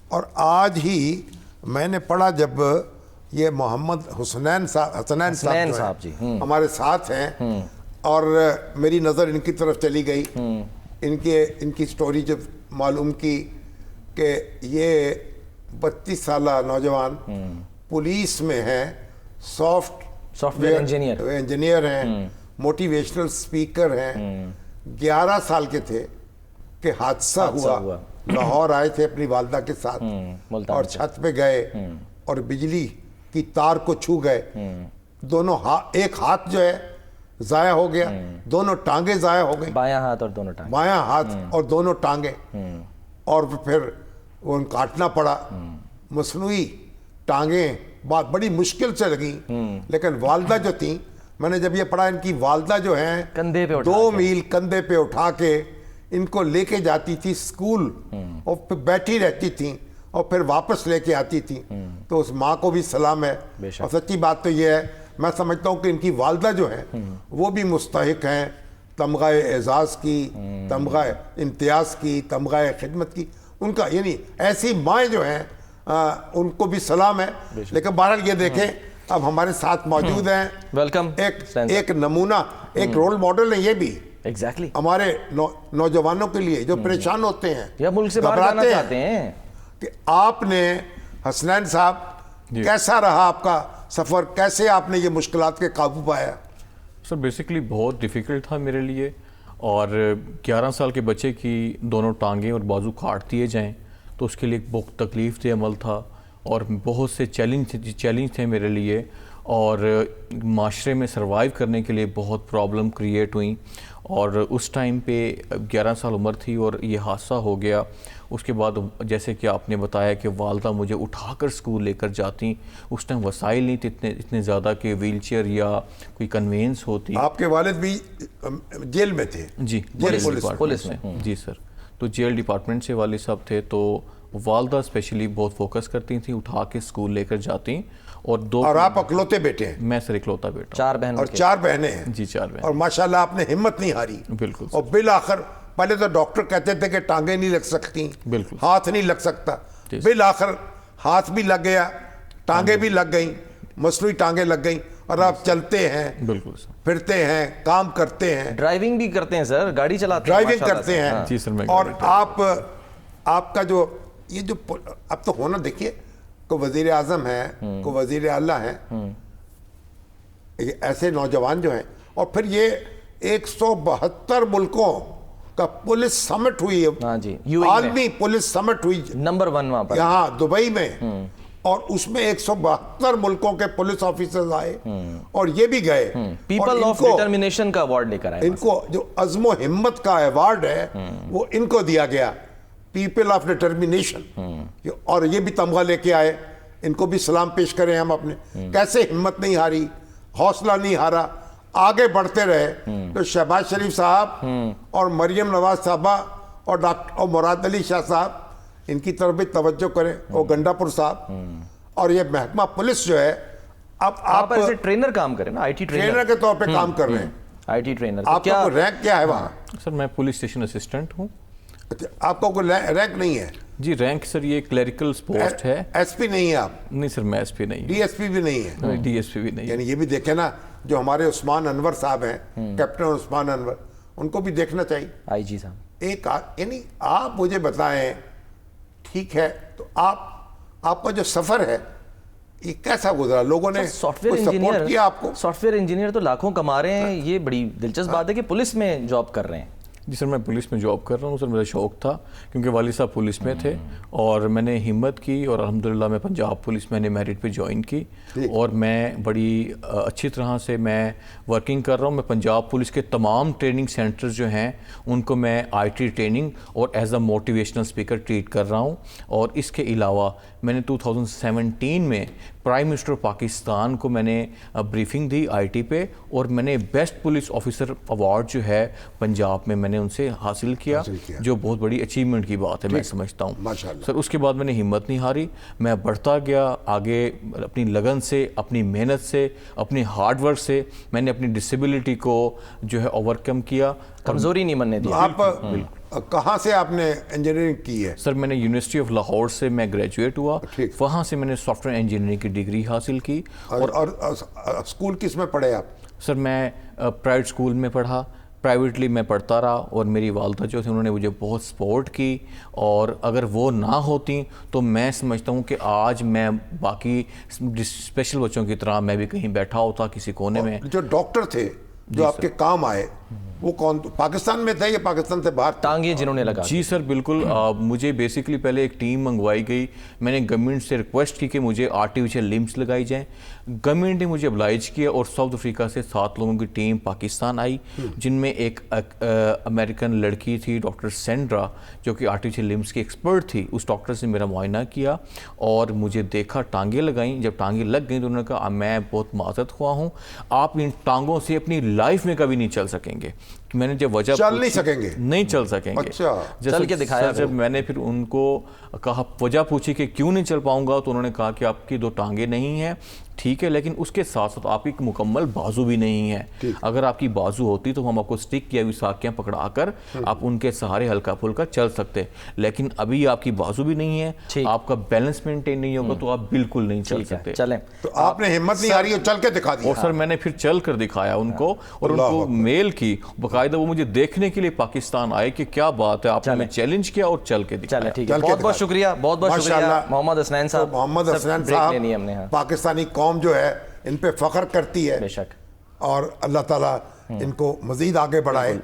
اور آج ہی میں نے پڑھا جب یہ محمد حسنین صاحب جی ہمارے ساتھ ہیں اور میری نظر ان کی طرف چلی گئی، ان کی سٹوری جب معلوم کی کہ یہ 32 سالہ نوجوان پولیس میں ہیں، سافٹ ویئر انجینئر ہیں، موٹیویشنل اسپیکر ہیں، 11 سال کے تھے کہ حادثہ ہوا، لاہور آئے تھے اپنی والدہ کے ساتھ اور چھت پہ گئے اور بجلی کی تار کو چھو گئے، دونوں ایک ہاتھ جو ہے ضائع ہو گیا، دونوں ٹانگیں ضائع ہو گئی، بایاں ہاتھ اور دونوں ٹانگیں، اور پھر وہ کاٹنا پڑا، مصنوعی ٹانگیں بڑی مشکل سے لگیں، لیکن والدہ جو تھیں، میں نے جب یہ پڑھا ان کی والدہ جو ہیں 2 میل کندھے پہ اٹھا کے ان کو لے کے جاتی تھی اسکول اور پھر بیٹھی رہتی تھیں اور پھر واپس لے کے آتی تھی، تو اس ماں کو بھی سلام ہے۔ اور سچی بات تو یہ ہے، میں سمجھتا ہوں کہ ان کی والدہ جو ہیں وہ بھی مستحق ہیں تمغہ اعزاز کی، تمغہ امتیاز کی، تمغہ خدمت کی، ان کا یعنی ایسی مائیں جو ہیں ان کو بھی سلام ہے۔ لیکن بہرحال یہ دیکھیں اب ہمارے ساتھ موجود ہیں ویلکم، ایک نمونہ، ایک رول ماڈل ہے یہ بھی ایگزیکٹلی ہمارے نوجوانوں کے لیے جو پریشان ہوتے ہیں یا ملک سے باہر جانا چاہتے ہیں، کہ آپ نے حسنین صاحب کیسا رہا آپ کا سفر، کیسے آپ نے یہ مشکلات کے قابو پایا؟ سر بیسیکلی بہت ڈیفیکلٹ تھا میرے لیے، اور 11 سال کے بچے کی دونوں ٹانگیں اور بازو کاٹ دیے جائیں تو اس کے لیے ایک بہت تکلیف دہ عمل تھا، اور بہت سے چیلنج تھے میرے لیے، اور معاشرے میں سروائیو کرنے کے لیے بہت پرابلم کریٹ ہوئیں، اور اس ٹائم پہ 11 سال عمر تھی اور یہ حادثہ ہو گیا۔ اس کے بعد جیسے کہ آپ نے بتایا کہ والدہ مجھے اٹھا کر اسکول لے کر جاتی، اس ٹائم وسائل نہیں تھے اتنے زیادہ کہ ویل چیئر یا کوئی کنوینس ہوتی۔ آپ کے والد بھی جیل میں تھے؟ جی پولیس میں، جی سر، تو جیل ڈپارٹمنٹ سے والد صاحب تھے، تو والدہ اسپیشلی بہت فوکس کرتی تھیں، اٹھا کے اسکول لے کر جاتی، اور آپ اکلوتے بیٹے ہیں؟ میں سر اکلوتا بیٹا، 4 بہنوں اور 4 بہنیں ہیں؟ جی 4 بہن، اور ماشاءاللہ آپ نے ہمت نہیں ہاری، بالکل، اور بالآخر پہلے تو ڈاکٹر کہتے تھے کہ ٹانگیں نہیں لگ سکتی، بالکل، ہاتھ نہیں لگ سکتا، بالآخر ہاتھ بھی لگ گیا، ٹانگیں بھی لگ گئیں، مصنوعی ٹانگیں لگ گئیں، اور آپ چلتے ہیں، بالکل، پھرتے ہیں، کام کرتے ہیں، ڈرائیونگ بھی کرتے ہیں سر، گاڑی چلاتے ہیں، ڈرائیونگ کرتے ہیں، جی سر، اور آپ کا جو یہ جو اب تو ہونا، دیکھیے کوئی وزیر اعظم ہے، کوئی وزیر اعلیٰ ہے، ایسے نوجوان جو ہیں، اور پھر یہ 172 ملکوں کا پولیس سمٹ ہوئی، عالمی پولیس سمٹ ہوئی نمبر 1 وہاں پر یہاں دبئی میں، اور اس میں 172 ملکوں کے پولیس آفیسرز آئے اور یہ بھی گئے، پیپل آف ڈٹرمنیشن کا ایوارڈ لے کر آئے، ان کو جو عزم و ہمت کا ایوارڈ ہے وہ ان کو دیا گیا، پیپل آف ڈٹرمنیشن، اور یہ بھی تمغہ لے کے آئے، ان کو بھی سلام پیش کریں ہم اپنے، کیسے ہمت نہیں ہاری، حوصلہ نہیں ہارا، آگے بڑھتے رہے۔ تو شہباز شریف صاحب اور مریم نواز صاحبہ اور ڈاکٹر مراد علی شاہ صاحب، ان کی طرف بھی توجہ کریں، اور گنڈا پور صاحب، اور یہ محکمہ پولیس جو ہے، اب آپ ایسے ٹرینر کام کریں نا، آئی ٹی ٹرینر کے طور پہ کام کر رہے ہیں، آئی ٹی ٹرینر، آپ کا کوئی رینک کیا ہے وہاں؟ سر میں پولیس اسٹیشن اسسٹنٹ ہوں۔ آپ کا کوئی رینک نہیں ہے؟ جی رینک سر یہ کلیریکل پوسٹ ہے۔ ایس پی نہیں ہے آپ؟ نہیں سر میں ایس پی نہیں، ڈی ایس پی بھی نہیں ہے؟ ڈی ایس پی بھی نہیں، یعنی یہ بھی دیکھیں نا، جو ہمارے عثمان انور صاحب ہیں، کیپٹن عثمان انور، ان کو بھی دیکھنا چاہیے، آئی جی صاحب۔ یعنی آپ مجھے بتائیں، ٹھیک ہے، تو آپ کا جو سفر ہے یہ کیسا گزرا؟ لوگوں نے سافٹ ویئر سپورٹ کیا آپ کو؟ سافٹ ویئر انجینئر تو لاکھوں کما رہے ہیں، یہ بڑی دلچسپ بات ہے کہ پولیس میں جاب کر رہے ہیں۔ جی سر میں پولیس میں جاب کر رہا ہوں سر، میرا شوق تھا کیونکہ والد صاحب پولیس میں تھے، اور میں نے ہمت کی، اور الحمدللہ میں پنجاب پولیس میں نے میرٹ پہ جوائن کی، اور میں بڑی اچھی طرح سے میں ورکنگ کر رہا ہوں۔ میں پنجاب پولیس کے تمام ٹریننگ سینٹرز جو ہیں ان کو میں آئی ٹی ٹریننگ اور as a motivational speaker treat کر رہا ہوں، اور اس کے علاوہ میں نے 2017 میں پرائم منسٹر پاکستان کو میں نے بریفنگ دی آئی ٹی پہ، اور میں نے بیسٹ پولیس آفیسر ایوارڈ جو ہے پنجاب میں نے ان سے حاصل کیا، جو بہت بڑی اچیومنٹ کی بات ہے میں سمجھتا ہوں سر۔ اس کے بعد میں نے ہمت نہیں ہاری، میں بڑھتا گیا آگے، اپنی لگن سے، اپنی محنت سے، اپنی ہارڈ ورک سے میں نے اپنی ڈسیبلٹی کو جو ہے اوور کم کیا، کمزوری نہیں بننے دیا۔ کہاں سے آپ نے انجینئرنگ کی ہے؟ سر میں نے یونیورسٹی آف لاہور سے میں گریجویٹ ہوا، ٹھیک۔ وہاں سے میں نے سافٹ ویئر انجینئرنگ کی ڈگری حاصل کی۔ اور اسکول کس میں پڑھے آپ؟ سر میں پرائیویٹ اسکول میں پڑھا، پرائیویٹلی میں پڑھتا رہا، اور میری والدہ جو تھیں انہوں نے مجھے بہت سپورٹ کی، اور اگر وہ نہ ہوتیں تو میں سمجھتا ہوں کہ آج میں باقی اسپیشل بچوں کی طرح میں بھی کہیں بیٹھا ہوتا کسی کونے میں۔ جو ڈاکٹر تھے جو آپ کے کام آئے وہ کون، پاکستان میں تھے یا پاکستان سے باہر؟ ٹانگیں جنہوں نے لگا جی سر بالکل، مجھے بیسکلی پہلے ایک ٹیم منگوائی گئی، میں نے گورنمنٹ سے ریکویسٹ کی کہ مجھے آرٹیفیشل لمبس لگائی جائیں، گورنمنٹ نے مجھے ابلائج کیا، اور ساؤتھ افریقہ سے 7 لوگوں کی ٹیم پاکستان آئی، جن میں ایک امریکن لڑکی تھی ڈاکٹر سینڈرا جو کہ آرٹیفیشل لمبس کی ایکسپرٹ تھی۔ اس ڈاکٹر سے میرا معائنہ کیا اور مجھے دیکھا، ٹانگیں لگائیں، جب ٹانگیں لگ گئیں تو انہوں نے کہا میں بہت معذرت خواہ ہوں، آپ ان ٹانگوں سے اپنی لائف میں کبھی نہیں چل سکیں گے۔ میں نے جب وجہ چل نہیں سکیں گے؟ نہیں چل سکیں گے۔ اچھا، چل کے دکھایا۔ جب میں نے پھر ان کو کہا، وجہ پوچھی کہ کیوں نہیں چل پاؤں گا، تو انہوں نے کہا کہ آپ کی 2 ٹانگیں نہیں ہیں، ٹھیک ہے، لیکن اس کے ساتھ ساتھ آپ کی مکمل بازو بھی نہیں ہے، اگر آپ کی بازو ہوتی تو ہم آپ کو سٹک کیا ہوئی ساکیاں پکڑا کر آپ ان کے سہارے ہلکا پھلکا چل سکتے، لیکن ابھی آپ کی بازو بھی نہیں ہے، آپ کا بیلنس مینٹین نہیں ہوگا تو آپ بالکل نہیں چل سکتے۔ چلیں، تو آپ نے ہمت نہیں آ رہی ہے چل کے دکھا دیا؟ اور سر میں نے پھر چل کر دکھایا ان کو، اور ان کو میل کی باقاعدہ، وہ مجھے دیکھنے کے لیے پاکستان آئے کہ کیا بات ہے، آپ نے چیلنج کیا اور چل کے دکھایا۔ چلیں ٹھیک ہے، بہت بہت شکریہ، بہت بہت شکریہ محمد حسنین صاحب۔ محمد حسنین بریک لینی ہے ہم نے۔ صاحب پاکستانی قوم جو ہے ان پہ فخر کرتی ہے، بے شک، اور اللہ تعالیٰ ان کو مزید آگے بڑھائے۔